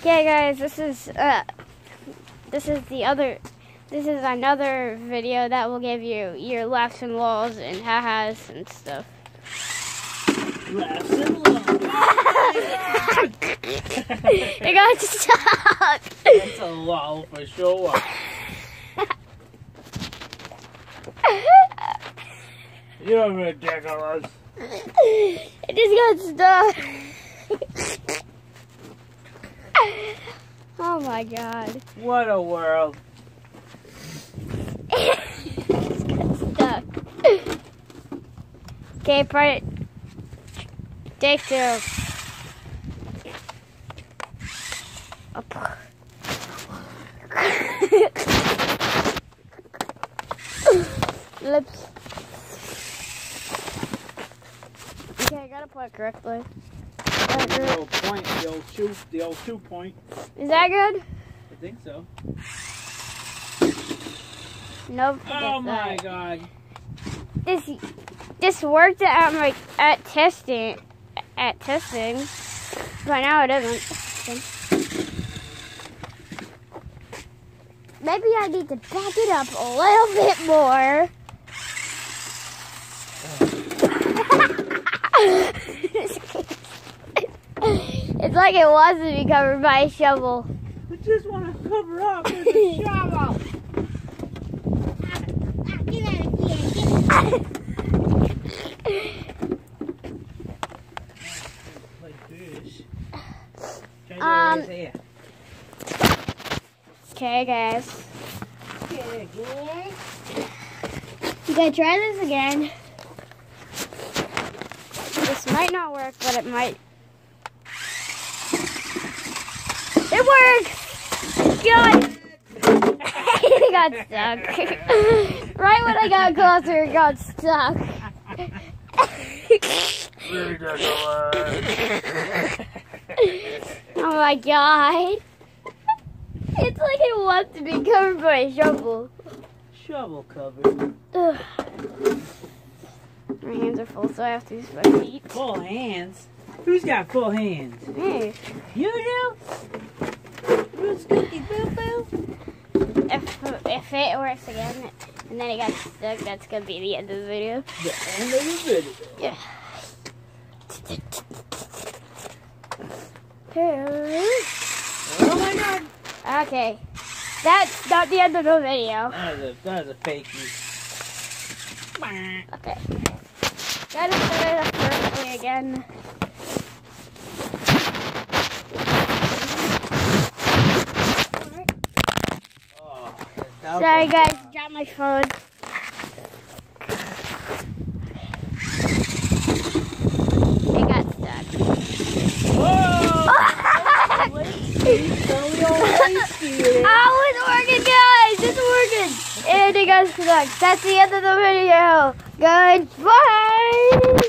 Okay, guys, this is another video that will give you your laughs and lulls and ha-has and stuff. Laughs and lulls. It got stuck. That's a lull for sure. You're ridiculous. It just got stuck. Oh my god. What a world. It's got stuck. Okay, part take two. Up. Lips. Okay, I gotta put it correctly. The old point, the old 2 point. Is that good? I think so. Nope. Oh my god. This worked at testing, but now it doesn't. Maybe I need to back it up a little bit more. It's like it wants to be covered by a shovel. We just want to cover up with a shovel. Okay, guys. You gotta try this again. This might not work, but it might. It worked! God! It got stuck. Right when I got closer, it got stuck. Oh my god. It's like it wants to be covered by a shovel. Shovel covered. Ugh. My hands are full, so I have to use my feet. Full hands? Who's got full hands? Me. You do? Who's cookie boo boo? If it works again, and then it got stuck, that's gonna be the end of the video. The end of the video? Yeah. Oh my god. Okay. That's not the end of the video. That was a fakie. Okay. Gotta set it up correctly again. Oh, sorry guys, dropped my phone. It got stuck. Whoa! Oh, it's working, guys! It's working! And it got stuck. That's the end of the video. Goodbye!